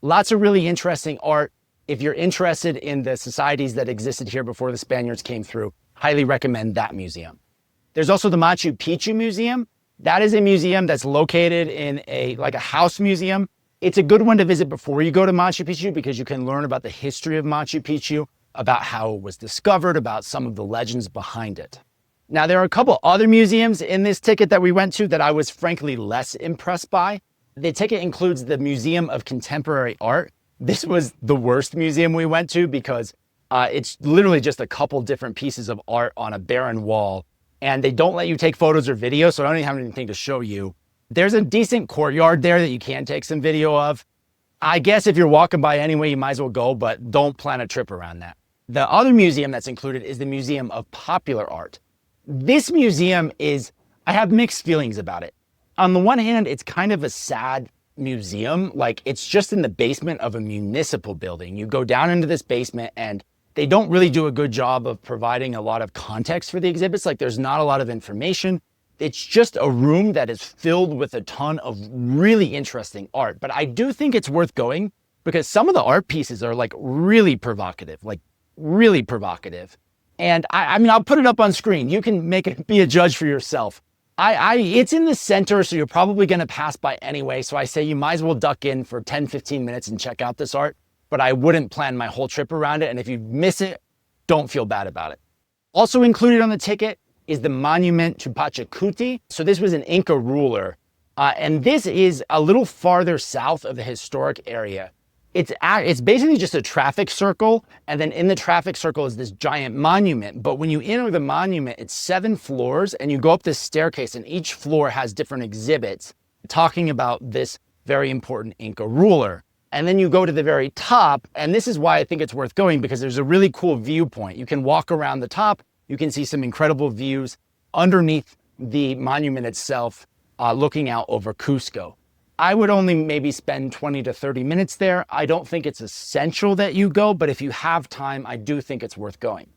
Speaker 1: Lots of really interesting art. If you're interested in the societies that existed here before the Spaniards came through, highly recommend that museum. There's also the Machu Picchu Museum. That is a museum that's located in a house museum. It's a good one to visit before you go to Machu Picchu because you can learn about the history of Machu Picchu, about how it was discovered, about some of the legends behind it. Now, there are a couple other museums in this ticket that we went to that I was frankly less impressed by. The ticket includes the Museum of Contemporary Art. This was the worst museum we went to because it's literally just a couple different pieces of art on a barren wall. And they don't let you take photos or video, so I don't even have anything to show you. There's a decent courtyard there that you can take some video of. I guess if you're walking by anyway, you might as well go, but don't plan a trip around that. The other museum that's included is the Museum of Popular Art. This museum I have mixed feelings about it. On the one hand, it's kind of a sad museum. Like, it's just in the basement of a municipal building. You go down into this basement and they don't really do a good job of providing a lot of context for the exhibits. Like, there's not a lot of information. It's just a room that is filled with a ton of really interesting art. But I do think it's worth going because some of the art pieces are like really provocative. And I mean, I'll put it up on screen. You can be a judge for yourself. It's in the center, so you're probably going to pass by anyway. So I say you might as well duck in for 10, 15 minutes and check out this art. But I wouldn't plan my whole trip around it. And if you miss it, don't feel bad about it. Also included on the ticket is the monument to Pachacuti. So this was an Inca ruler. And this is a little farther south of the historic area. It's basically just a traffic circle. And then in the traffic circle is this giant monument. But when you enter the monument, it's 7 floors and you go up this staircase and each floor has different exhibits talking about this very important Inca ruler. And then you go to the very top. And this is why I think it's worth going because there's a really cool viewpoint. You can walk around the top. You can see some incredible views underneath the monument itself, looking out over Cusco. I would only maybe spend 20 to 30 minutes there. I don't think it's essential that you go, but if you have time, I do think it's worth going.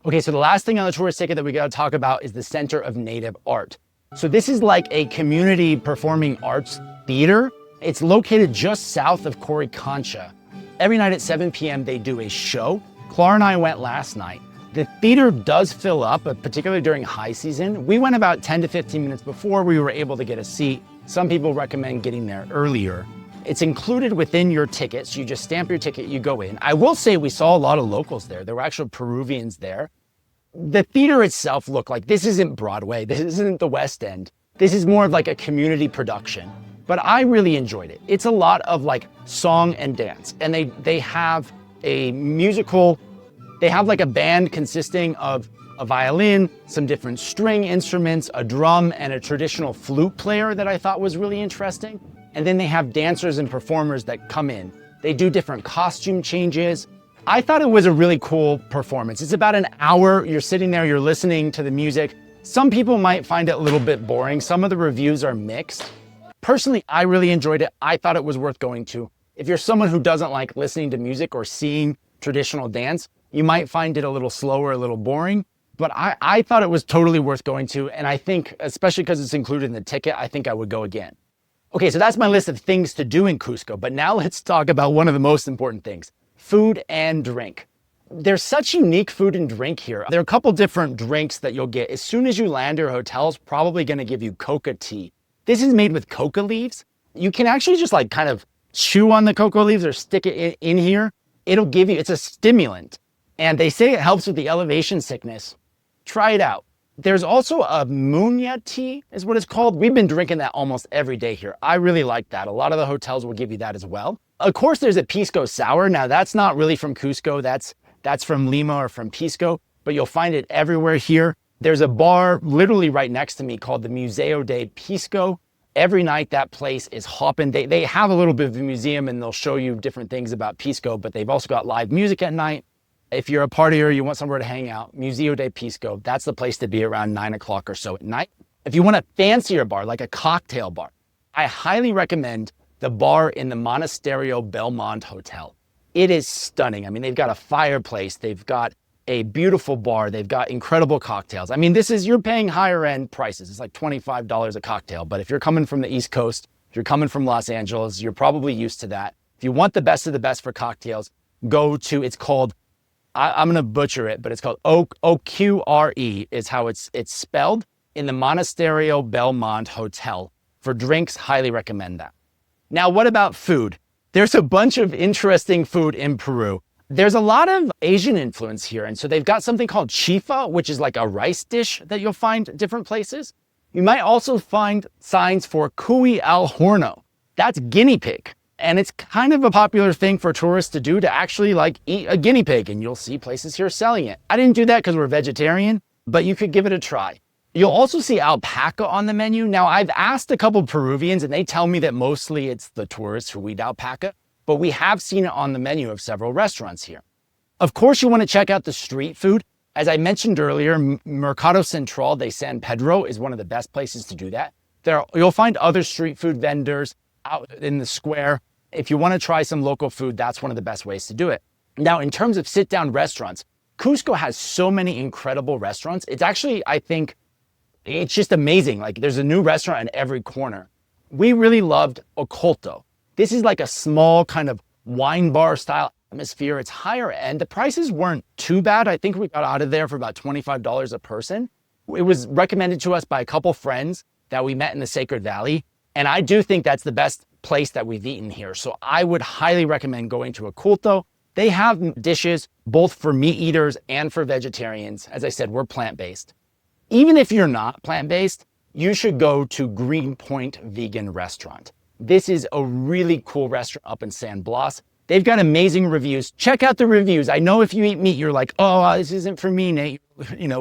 Speaker 1: Okay, so the last thing on the tourist ticket that we gotta talk about is the Center of Native Art. So this is like a community performing arts theater. It's located just south of Coricancha. Every night at 7 p.m. they do a show. Clara and I went last night. The theater does fill up, particularly during high season. We went about 10 to 15 minutes before we were able to get a seat. Some people recommend getting there earlier. It's included within your ticket, so you just stamp your ticket, you go in. I will say we saw a lot of locals there. There were actual Peruvians there. The theater itself looked like, this isn't Broadway, this isn't the West End. This is more of like a community production. But I really enjoyed it. It's a lot of like song and dance. And they have a musical. They have like a band consisting of a violin, some different string instruments, a drum, and a traditional flute player that I thought was really interesting. And then they have dancers and performers that come in. They do different costume changes. I thought it was a really cool performance. It's about an hour. You're sitting there, you're listening to the music. Some people might find it a little bit boring. Some of the reviews are mixed. Personally, I really enjoyed it. I thought it was worth going to. If you're someone who doesn't like listening to music or seeing traditional dance, you might find it a little slower, a little boring, but I thought it was totally worth going to. And I think, especially because it's included in the ticket, I think I would go again. Okay, so that's my list of things to do in Cusco, but now let's talk about one of the most important things, food and drink. There's such unique food and drink here. There are a couple different drinks that you'll get. As soon as you land, your hotel's probably gonna give you coca tea. This is made with coca leaves. You can actually just like kind of chew on the coca leaves or stick it in here. It'll give you, it's a stimulant. And they say it helps with the elevation sickness. Try it out. There's also a munya tea is what it's called. We've been drinking that almost every day here. I really like that. A lot of the hotels will give you that as well. Of course, there's a pisco sour. Now that's not really from Cusco. That's from Lima or from Pisco, but you'll find it everywhere here. There's a bar literally right next to me called the Museo de Pisco. Every night that place is hopping. They have a little bit of a museum and they'll show you different things about Pisco, but they've also got live music at night. If you're a partier, you want somewhere to hang out, Museo de Pisco, that's the place to be around 9 o'clock or so at night. If you want a fancier bar, like a cocktail bar, I highly recommend the bar in the Monasterio Belmont Hotel. It is stunning. I mean, they've got a fireplace, they've got a beautiful bar, they've got incredible cocktails. I mean, you're paying higher end prices. It's like $25 a cocktail, but if you're coming from the East Coast, if you're coming from Los Angeles, you're probably used to that. If you want the best of the best for cocktails, go to, it's called, I'm gonna butcher it, but it's called OQRE is how it's spelled, in the Monasterio Belmont Hotel. For drinks, highly recommend that. Now, what about food? There's a bunch of interesting food in Peru. There's a lot of Asian influence here. And so they've got something called chifa, which is like a rice dish that you'll find at different places. You might also find signs for cuy al horno. That's guinea pig. And it's kind of a popular thing for tourists to do, to actually like eat a guinea pig, and you'll see places here selling it. I didn't do that because we're vegetarian, but you could give it a try. You'll also see alpaca on the menu. Now, I've asked a couple Peruvians and they tell me that mostly it's the tourists who eat alpaca, but we have seen it on the menu of several restaurants here. Of course, you want to check out the street food. As I mentioned earlier, Mercado Central de San Pedro is one of the best places to do that. You'll find other street food vendors out in the square. If you want to try some local food, that's one of the best ways to do it. Now, in terms of sit-down restaurants, Cusco has so many incredible restaurants. It's actually, I think, it's just amazing. Like, there's a new restaurant in every corner. We really loved Oculto. This is like a small kind of wine bar style atmosphere. It's higher end. The prices weren't too bad. I think we got out of there for about $25 a person. It was recommended to us by a couple friends that we met in the Sacred Valley. And I do think that's the best place that we've eaten here. So I would highly recommend going to Oculto. They have dishes both for meat eaters and for vegetarians. As I said, we're plant-based. Even if you're not plant-based, you should go to Greenpoint Vegan Restaurant. This is a really cool restaurant up in San Blas. They've got amazing reviews. Check out the reviews. I know if you eat meat, you're like, oh, this isn't for me, Nate.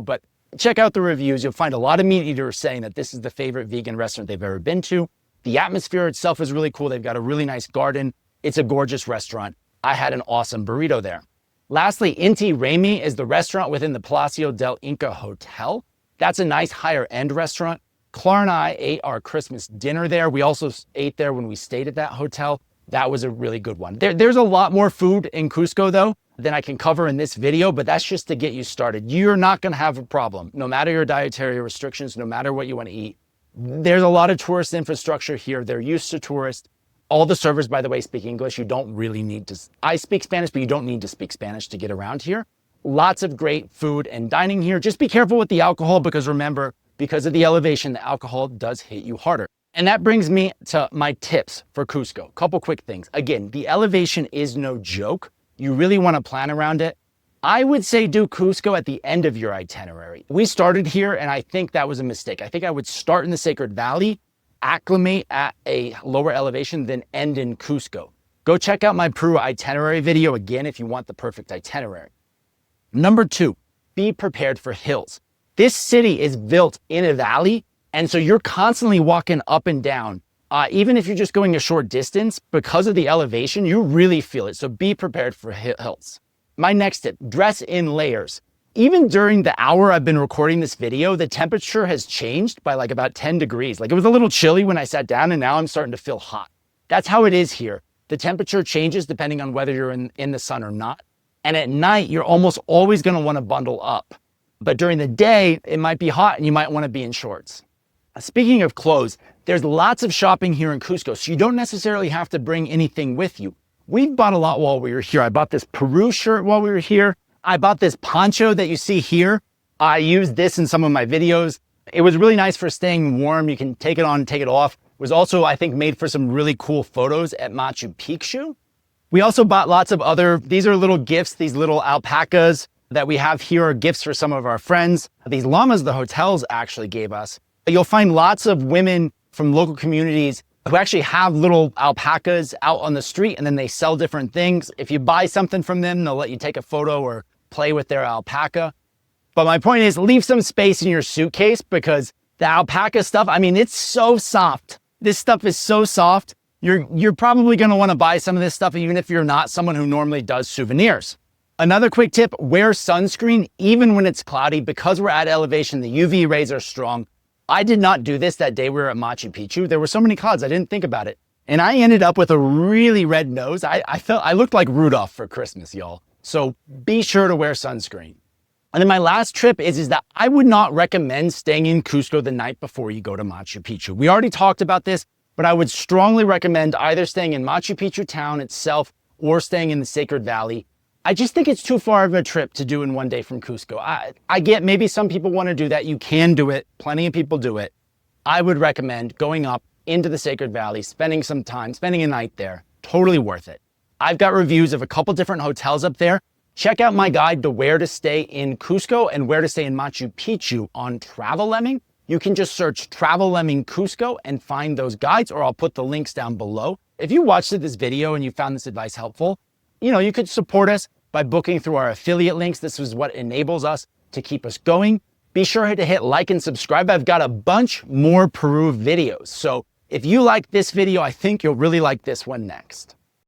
Speaker 1: But check out the reviews. You'll find a lot of meat eaters saying that this is the favorite vegan restaurant they've ever been to. The atmosphere itself is really cool. They've got a really nice garden. It's a gorgeous restaurant. I had an awesome burrito there. Lastly, Inti Raymi is the restaurant within the Palacio del Inca Hotel. That's a nice higher end restaurant. Clara and I ate our Christmas dinner there. We also ate there when we stayed at that hotel. That was a really good one. There's a lot more food in Cusco though than I can cover in this video, but that's just to get you started. You're not gonna have a problem, no matter your dietary restrictions, no matter what you wanna eat. There's a lot of tourist infrastructure here. They're used to tourists. All the servers, by the way, speak English. You don't really need to, I speak Spanish, but you don't need to speak Spanish to get around here. Lots of great food and dining here. Just be careful with the alcohol because remember, because of the elevation, the alcohol does hit you harder. And that brings me to my tips for Cusco. Couple quick things. Again, the elevation is no joke. You really want to plan around it. I would say do Cusco at the end of your itinerary. We started here and I think that was a mistake. I think I would start in the Sacred Valley, acclimate at a lower elevation, then end in Cusco. Go check out my Peru itinerary video again if you want the perfect itinerary. Number 2, be prepared for hills. This city is built in a valley, and so you're constantly walking up and down. Even if you're just going a short distance, because of the elevation, you really feel it. So be prepared for hills. My next tip, dress in layers. Even during the hour I've been recording this video, the temperature has changed by like about 10 degrees. Like it was a little chilly when I sat down and now I'm starting to feel hot. That's how it is here. The temperature changes depending on whether you're in the sun or not. And at night, you're almost always gonna wanna bundle up. But during the day, it might be hot and you might wanna be in shorts. Speaking of clothes, there's lots of shopping here in Cusco, so you don't necessarily have to bring anything with you. We've bought a lot while we were here. I bought this Peru shirt while we were here. I bought this poncho that you see here. I used this in some of my videos. It was really nice for staying warm. You can take it on, take it off. It was also, I think, made for some really cool photos at Machu Picchu. We also bought lots of these are little gifts, these little alpacas that we have here are gifts for some of our friends. These llamas the hotels actually gave us. You'll find lots of women from local communities who actually have little alpacas out on the street and then they sell different things. If you buy something from them, they'll let you take a photo or play with their alpaca. But my point is leave some space in your suitcase because the alpaca stuff, I mean, it's so soft. This stuff is so soft. You're probably gonna wanna buy some of this stuff even if you're not someone who normally does souvenirs. Another quick tip, wear sunscreen even when it's cloudy because we're at elevation, the UV rays are strong. I did not do this that day we were at Machu Picchu. There were so many clouds, I didn't think about it. And I ended up with a really red nose. I looked like Rudolph for Christmas, y'all. So be sure to wear sunscreen. And then my last trip is that I would not recommend staying in Cusco the night before you go to Machu Picchu. We already talked about this, but I would strongly recommend either staying in Machu Picchu town itself or staying in the Sacred Valley. I just think it's too far of a trip to do in one day from Cusco. I get maybe some people want to do that. You can do it. Plenty of people do it. I would recommend going up into the Sacred Valley, spending some time, spending a night there. Totally worth it. I've got reviews of a couple different hotels up there. Check out my guide to where to stay in Cusco and where to stay in Machu Picchu on Travel Lemming. you can just search Travel Lemming Cusco and find those guides, or I'll put the links down below. If you watched this video and you found this advice helpful, you could support us by booking through our affiliate links. This is what enables us to keep us going. Be sure to hit like and subscribe. I've got a bunch more Peru videos. So if you like this video, I think you'll really like this one next.